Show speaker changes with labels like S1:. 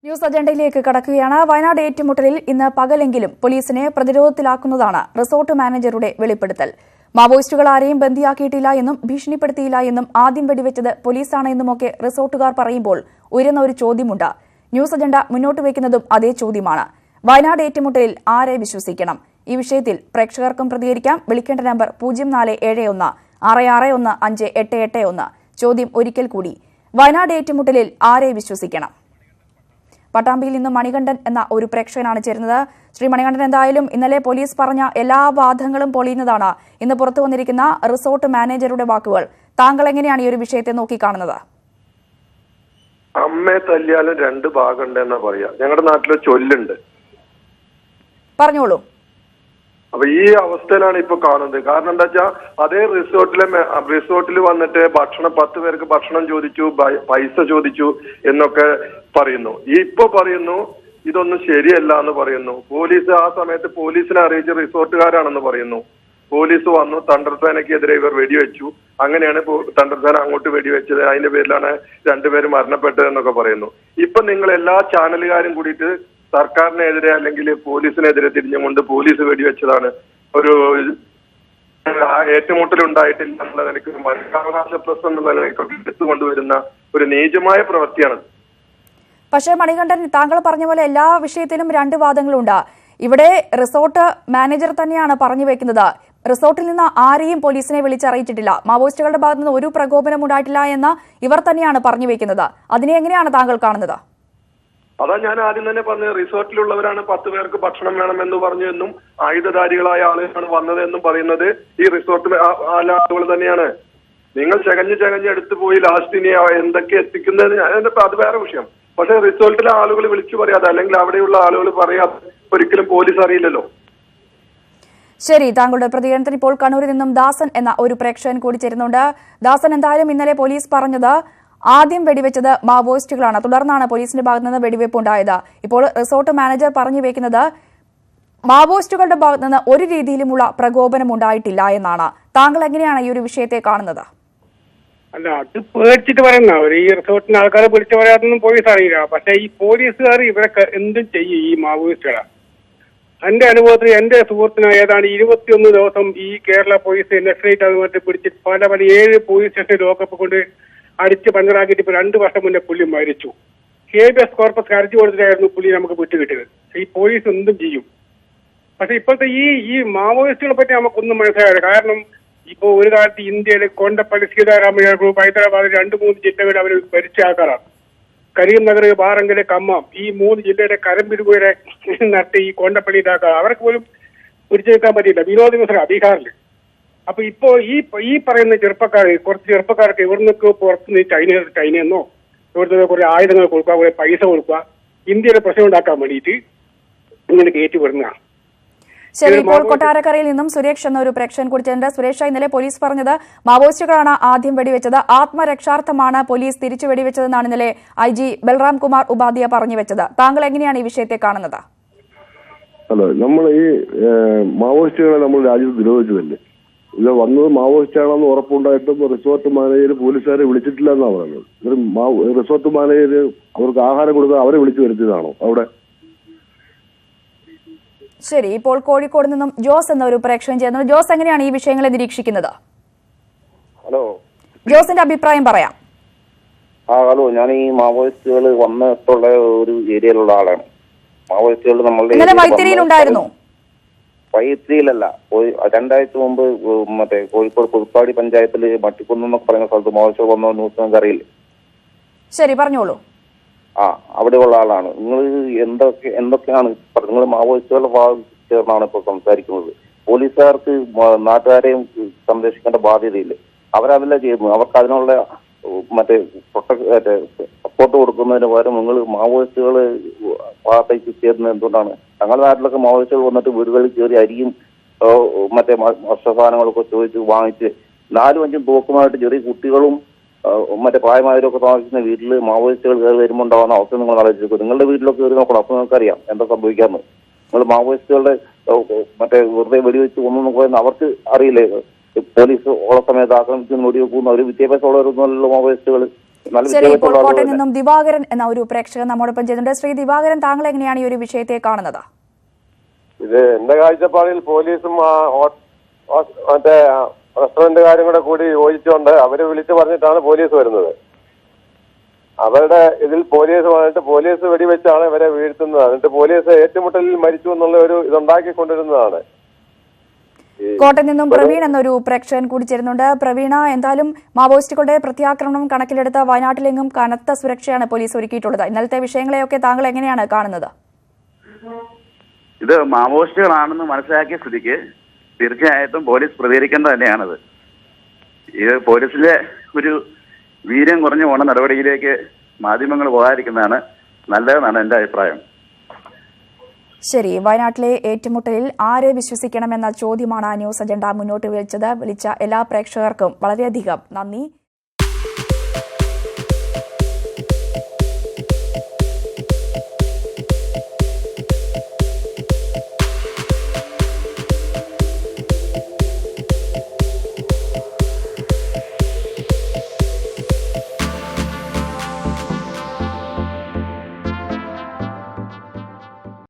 S1: News അജണ്ടയിലേക്ക് കടക്കുകയാണ്. വയനാട് ഏറ്റുമുട്ടലിൽ ഇന്ന് പകലെങ്കിലും പോലീസിനെ പ്രതിരോധത്തിലാക്കുന്നതാണ് റിസോർട്ട് മാനേജറുടെ വെളിപ്പെടുത്തൽ. മാവോയിസ്റ്റുകൾ ആരെയും ബന്ദിയാക്കിയിട്ടില്ല എന്നും ഭീഷണിപ്പെടുത്തിയില്ല എന്നും ആദ്യം വെടിവെച്ചത് പോലീസാണ് എന്നുമൊക്കെ റിസോർട്ടുകാർ പറയുമ്പോൾ ഉയരുന്ന ഒരു ചോദ്യമുണ്ട്. ന്യൂസ് അജണ്ട മുന്നോട്ട് വയ്ക്കുന്നതും അതേ ചോദ്യമാണ്. വയനാട് ഏറ്റുമുട്ടലിൽ ആരെ വിശ്വസിക്കണം? ഈ വിഷയത്തിൽ പ്രേക്ഷകർക്കും പ്രതികരിക്കാം. വിളിക്കേണ്ട നമ്പർ 0471 661 5881. ചോദ്യം ഒരിക്കൽ കൂടി, വയനാട് ഏറ്റുമുട്ടലിൽ ആരെ വിശ്വസിക്കണം? പട്ടാമ്പിയിൽ നിന്നും മണികണ്ഠൻ എന്ന ഒരു പ്രേക്ഷകനാണ് ചേരുന്നത്. ശ്രീ മണികണ്ഠൻ, എന്തായാലും ഇന്നലെ പോലീസ് പറഞ്ഞ എല്ലാ വാദങ്ങളും പൊളിയുന്നതാണ് ഇന്ന് പുറത്തു വന്നിരിക്കുന്ന റിസോർട്ട് മാനേജറുടെ വാക്കുകൾ. താങ്കൾ എങ്ങനെയാണ് ഈ ഒരു വിഷയത്തെ നോക്കിക്കാണുന്നത്?
S2: അമ്മയെ തല്ലിയാലും രണ്ട് ഭാഗമുണ്ട് എന്നാ പറയാ. ഞങ്ങളുടെ നാട്ടിലെ ചൊല്ലുണ്ട്.
S1: പറഞ്ഞോളൂ.
S2: അപ്പൊ ഈ അവസ്ഥയിലാണ് ഇപ്പൊ കാണുന്നത്. കാരണം എന്താ വെച്ചാൽ അതേ റിസോർട്ടിൽ വന്നിട്ട് 10 പേർക്ക് ഭക്ഷണം ചോദിച്ചു, പൈസ ചോദിച്ചു എന്നൊക്കെ പറയുന്നു. ഇപ്പൊ പറയുന്നു ഇതൊന്നും ശരിയല്ല എന്ന് പറയുന്നു. പോലീസ് ആ സമയത്ത് പോലീസിനെ അറിയിച്ച റിസോർട്ടുകാരാണെന്ന് പറയുന്നു. പോലീസ് വന്നു, തണ്ടർസേനയ്ക്കെതിരെ ഇവർ വെടിവെച്ചു. അങ്ങനെയാണ് തണ്ടർസേന അങ്ങോട്ട് വെടിവെച്ചത്. അതിന്റെ പേരിലാണ് 2 പേര് മരണപ്പെട്ടത് എന്നൊക്കെ പറയുന്നു. ഇപ്പൊ നിങ്ങൾ എല്ലാ ചാനലുകാരും കൂടിയിട്ട് സർക്കാരിനെതിരെ അല്ലെങ്കിൽ പോലീസിനെതിരെ തിരിഞ്ഞുകൊണ്ട് പോലീസ് വെടിവെച്ചതാണ്, ഒരു ഏറ്റുമുട്ടൽ ഉണ്ടായിട്ടില്ല എന്നുള്ള നിലയ്ക്ക് മനുഷ്യാവകാശ പ്രശ്നം എന്നുള്ള നിലയ്ക്കൊക്കെ എടുത്തുകൊണ്ടുവരുന്ന ഒരു നീചമായ പ്രവൃത്തിയാണ്.
S1: പക്ഷേ മണികണ്ഠൻ, താങ്കൾ പറഞ്ഞ പോലെ എല്ലാ വിഷയത്തിലും 2 വാദങ്ങളുണ്ട്. ഇവിടെ റിസോർട്ട് മാനേജർ തന്നെയാണ് പറഞ്ഞു വെക്കുന്നത് റിസോർട്ടിൽ നിന്ന് ആരെയും പോലീസിനെ വിളിച്ചറിയിച്ചിട്ടില്ല, മാവോയിസ്റ്റുകളുടെ ഭാഗത്തു നിന്ന് ഒരു പ്രകോപനം ഉണ്ടായിട്ടില്ല എന്ന് ഇവർ തന്നെയാണ് പറഞ്ഞു വെക്കുന്നത്. അതിനെ എങ്ങനെയാണ് താങ്കൾ കാണുന്നത്?
S2: അതാ ഞാൻ ആദ്യം തന്നെ പറഞ്ഞത്. റിസോർട്ടിലുള്ളവരാണ് 10 പേർക്ക് ഭക്ഷണം വേണമെന്ന് പറഞ്ഞു എന്നും ആയുധധാരികളായ ആളുകളാണ് വന്നതെന്നും പറയുന്നത് ഈ റിസോർട്ടിലെ ആളുകൾ തന്നെയാണ്. നിങ്ങൾ ചകഞ്ഞ് എടുത്തു പോയി ലാസ്റ്റിനെ എന്തൊക്കെ എത്തിക്കുന്നത് അത് വേറെ വിഷയം. പക്ഷെ റിസോർട്ടിലെ ആളുകൾ വിളിച്ചു പറയാതെ അല്ലെങ്കിൽ അവിടെയുള്ള ആളുകൾ പറയാതെ ഒരിക്കലും പോലീസ് അറിയില്ലല്ലോ.
S1: ശരി, താങ്കളുടെ പ്രതികരണത്തിന് ഇപ്പോൾ കണ്ണൂരിൽ നിന്നും ദാസൻ എന്ന ഒരു പ്രേക്ഷകൻ കൂടി ചേരുന്നുണ്ട്. ദാസൻ, എന്തായാലും ഇന്നലെ പോലീസ് പറഞ്ഞത് ആദ്യം വെടിവെച്ചത് മാവോയിസ്റ്റുകളാണ്, തുടർന്നാണ് പോലീസിന്റെ ഭാഗത്ത് നിന്ന് വെടിവെപ്പ് ഉണ്ടായത്. ഇപ്പോൾ റിസോർട്ട് മാനേജർ പറഞ്ഞു വെക്കുന്നത് മാവോയിസ്റ്റുകളുടെ ഭാഗത്ത് നിന്ന് ഒരു രീതിയിലുമുള്ള പ്രകോപനം ഉണ്ടായിട്ടില്ല എന്നാണ്. താങ്കൾ എങ്ങനെയാണ് ഈ ഒരു വിഷയത്തെ കാണുന്നത്?
S3: അല്ല, അത് പേടിച്ചിട്ട് പറയുന്ന ഈ റിസോർട്ടിന് ആൾക്കാരെ വിളിച്ചു പറയാതൊന്നും പോലീസ് അറിയില്ല. പക്ഷെ ഈ പോലീസുകാർ ഇവരൊക്കെ എന്തും ചെയ്യും ഈ മാവോയിസ്റ്റുകളെ. എന്റെ അനുഭവത്തിൽ എന്റെ സുഹൃത്തിന് ഏതാണ്ട് 21 ദിവസം ഈ കേരള പോലീസ് നക്സലൈറ്റ് അതുമായിട്ട് പിടിച്ചിട്ട് പല 7 പോലീസ് സ്റ്റേഷൻ ലോക്കപ്പ് കൊണ്ട് അടിച്ച് പഞ്ചറാക്കിയിട്ട് ഇപ്പൊ 2 വർഷം മുന്നേ പുള്ളി മരിച്ചു. ഹേബിയസ് കോർപ്പസ് ഹർജി കൊടുത്തിട്ടായിരുന്നു പുള്ളി നമുക്ക് വിട്ടുകിട്ടിയത്. ഈ പോലീസ് എന്തും ചെയ്യും. പക്ഷെ ഇപ്പോഴത്തെ ഈ മാവോയിസ്റ്റുകളെ പറ്റി നമുക്കൊന്നും മനസ്സിലാവില്ല. കാരണം ഇപ്പോ ഒരു കാലത്ത് ഇന്ത്യയിൽ കൊണ്ടപ്പള്ളി സീതാരാമയ്യ ഗ്രൂപ്പ് ഹൈദരാബാദ് 2-3 ജില്ലകൾ അവർ ഭരിച്ച ആൾക്കാരാണ്. കരീംനഗർ, ബാറങ്കല്, കമ്മം ഈ 3 ജില്ലയുടെ കരംപിരിവുകളെ നടത്തി ഈ കൊണ്ടപ്പള്ളിയുടെ ആൾക്കാർ അവർക്ക് പോലും പിടിച്ചു നിൽക്കാൻ പറ്റിയില്ല. വിനോദ് മിശ്ര ബീഹാറിൽ. അപ്പൊ ഇപ്പോ ഈ പറയുന്ന കുറച്ച് ചെറുപ്പക്കാർക്ക് ഇവിടുന്നൊക്കെ പുറത്തുനിന്ന് ചൈനയെന്നോ ഇവിടുത്തെ കുറെ ആയുധങ്ങൾ കൊടുക്കുക, കുറെ പൈസ കൊടുക്കുക, ഇന്ത്യയുടെ പ്രശ്നം ഉണ്ടാക്കാൻ വേണ്ടിയിട്ട് ഇങ്ങനെ കയറ്റി വിടുന്നതാണ്.
S1: ശരി, ഇപ്പോൾ കൊട്ടാരക്കരയിൽ നിന്നും സുരേഷ് എന്ന ഒരു പ്രേക്ഷകൻ കുറിച്ചിട്ടുണ്ട്. സുരേഷ്, ഇന്നലെ പോലീസ് പറഞ്ഞത് മാവോയിസ്റ്റുകളാണ് ആദ്യം വെടിവെച്ചത്, ആത്മരക്ഷാർത്ഥമാണ് പോലീസ് തിരിച്ചു വെടിവെച്ചതെന്നാണ് ഇന്നലെ IG ബൽറാം കുമാർ ഉപാധ്യായ പറഞ്ഞു വെച്ചത്. താങ്കൾ എങ്ങനെയാണ് ഈ വിഷയത്തെ കാണുന്നത്?
S4: അല്ല, നമ്മൾ ഈ മാവോയിസ്റ്റുകളെ നമ്മൾ രാജ്യത്ത് നിരോധിച്ചതല്ലേ. ഇത് വന്നത് മാവോയിസ്റ്റാണെന്ന് ഉറപ്പുണ്ടായിട്ടും റിസോർട്ട് മാനേജർ പോലീസുകാരെ വിളിച്ചിട്ടില്ല എന്നാണ് പറയുന്നത്. റിസോർട്ട് മാനേജർ അവർക്ക് ആഹാരം കൊടുത്താൽ അവരെ വിളിച്ചു വരുത്തിയതാണോ അവിടെ?
S1: ശരി, ഇപ്പോൾ കോഴിക്കോട് നിന്നും ജോസ് എന്ന ഒരു പ്രേക്ഷകൻ ചേർന്നത്. ജോസ്, എങ്ങനെയാണ് ഈ വിഷയങ്ങളെ നിരീക്ഷിക്കുന്നത്?
S5: ഹലോ,
S1: ജോസിന്റെ അഭിപ്രായം പറയാം.
S5: ഹലോ, ഞാൻ ഈ മാവോയിസ്റ്റുകൾ വന്നിട്ടുള്ള ഒരു ഏരിയയിലുള്ള ആളാണ്. മാവോയിസ്റ്റുകൾ നമ്മളുടെ
S1: വൈത്തിരിയിലുണ്ടായിരുന്നു.
S5: വൈത്തിരിയിലല്ല, 2 ആഴ്ച മുമ്പ് മറ്റേ കോഴിക്കോട് പുതുപ്പാടി പഞ്ചായത്തിൽ മട്ടിക്കുന്നെന്നൊക്കെ പറയുന്ന സ്ഥലത്ത് മാവോയിസ്റ്റുകൾ വന്ന ന്യൂസ് നിങ്ങൾക്ക് അറിയില്ലേ?
S1: ശരി, പറഞ്ഞോളൂ.
S5: അവിടെയുള്ള ആളാണ്. നിങ്ങൾ എന്തൊക്കെയാണ് നിങ്ങൾ മാവോയിസ്റ്റുകളുടെ ഭാഗത്ത് ചേർന്നാണ് ഇപ്പോൾ സംസാരിക്കുന്നത്. പോലീസുകാർക്ക് നാട്ടുകാരെയും സംരക്ഷിക്കേണ്ട ബാധ്യതയില്ലേ? അവരതല്ല ചെയ്യുന്നു. അവർക്ക് അതിനുള്ള സപ്പോർട്ട് കൊടുക്കുന്നതിന് പകരം നിങ്ങൾ മാവോയിസ്റ്റുകൾ ഭാഗത്തേക്ക് ചേരുന്നത് എന്തുകൊണ്ടാണ്? ഞങ്ങളുടെ നാട്ടിലൊക്കെ മാവോയിസ്റ്റുകൾ വന്നിട്ട് വീടുകളിൽ കയറി അരിയും ഭക്ഷ്യസാധനങ്ങളൊക്കെ ചോദിച്ച് വാങ്ങിച്ച് 4-5 തോക്കുമായിട്ട് ചെറിയ കുട്ടികളും പ്രായമായവരൊക്കെ താമസിക്കുന്ന വീട്ടിൽ മാവോയിസ്റ്റുകൾ കയറി വരുമ്പോൾ ഉണ്ടാവുന്ന അവസ്ഥ നിങ്ങൾ ആലോചിക്കും. നിങ്ങളുടെ വീട്ടിലൊക്കെ കയറി നോക്കണം. അപ്പൊ നിങ്ങൾക്കറിയാം എന്താ സംഭവിക്കാമെന്ന്. നിങ്ങൾ മാവോയിസ്റ്റുകളുടെ വെറുതെ വെടിവെച്ച് ഒന്നും പറയുന്ന അവർക്ക് അറിയില്ലേ? പോലീസ് ഉള്ള സമയത്ത് ആക്രമിക്കുന്ന വെടിവെക്കുന്ന ഒരു വിദ്യാഭ്യാസമുള്ളവരൊന്നുമല്ലോ മാവോയിസ്റ്റുകൾ. നല്ല
S1: ശരി, ഇപ്പോൾ
S5: വിദ്യാഭ്യാസമുള്ള
S1: കോട്ടയം
S5: ആളുകൾ
S1: നിന്നും ദിവാകരൻ എന്ന ഒരു പ്രേക്ഷകൻ നമ്മോടൊപ്പം ചെയ്യുന്നുണ്ട്. ശ്രീ ദിവാകരൻ, താങ്കൾ എങ്ങനെയാണ് ഈ ഒരു വിഷയത്തെ കാണുന്നത്?
S6: ഇത് എന്റെ കാഴ്ചപ്പാടിൽ പോലീസും മറ്റേ റെസ്റ്റോറന്റുകാരും കൂടെ കൂടി യോജിച്ചുകൊണ്ട് അവര് വിളിച്ചു പറഞ്ഞിട്ടാണ് പോലീസ് വരുന്നത്. അവരുടെ ഇതിൽ പോലീസ് വന്നിട്ട് പോലീസ് വെടിവെച്ചാണ് ഇവരെ വീഴ്ത്തുന്നത്. എന്നിട്ട് പോലീസ് ഏറ്റുമുട്ടലിൽ മരിച്ചു എന്നുള്ള ഒരു ഇതുണ്ടാക്കിക്കൊണ്ടിരുന്നതാണ്.
S1: കോട്ടയം നിന്നും പ്രവീൺ എന്നൊരു പ്രേക്ഷകൻ കൂടി ചേരുന്നുണ്ട്. പ്രവീണ, എന്തായാലും മാവോയിസ്റ്റുകളുടെ പ്രത്യാക്രമണം കണക്കിലെടുത്ത് വയനാട്ടിലെങ്ങും കനത്ത സുരക്ഷയാണ് പോലീസ് ഒരുക്കിയിട്ടുള്ളത്. ഇന്നലത്തെ വിഷയങ്ങളെയൊക്കെ താങ്കൾ എങ്ങനെയാണ് കാണുന്നത്?
S7: ഇത് മാവോയിസ്റ്റുകളാണെന്ന് മനസ്സിലാക്കിയ സ്ഥിതിക്ക് തീർച്ചയായിട്ടും പോലീസ് പ്രതികരിക്കേണ്ടത് തന്നെയാണത്. ഇത് പോലീസിലെ ഒരു വീര്യം കുറഞ്ഞു പോണ നടപടിയിലേക്ക് മാധ്യമങ്ങൾ പോകാതിരിക്കുന്നതാണ് നല്ലതെന്നാണ് എൻ്റെ അഭിപ്രായം.
S1: ശരി, വയനാട്ടിലെ ഏറ്റുമുട്ടലിൽ ആരെ വിശ്വസിക്കണമെന്ന ചോദ്യമാണ് ന്യൂസ് അജണ്ട മുന്നോട്ട് വിളിച്ച എല്ലാ പ്രേക്ഷകർക്കും വളരെയധികം നന്ദി.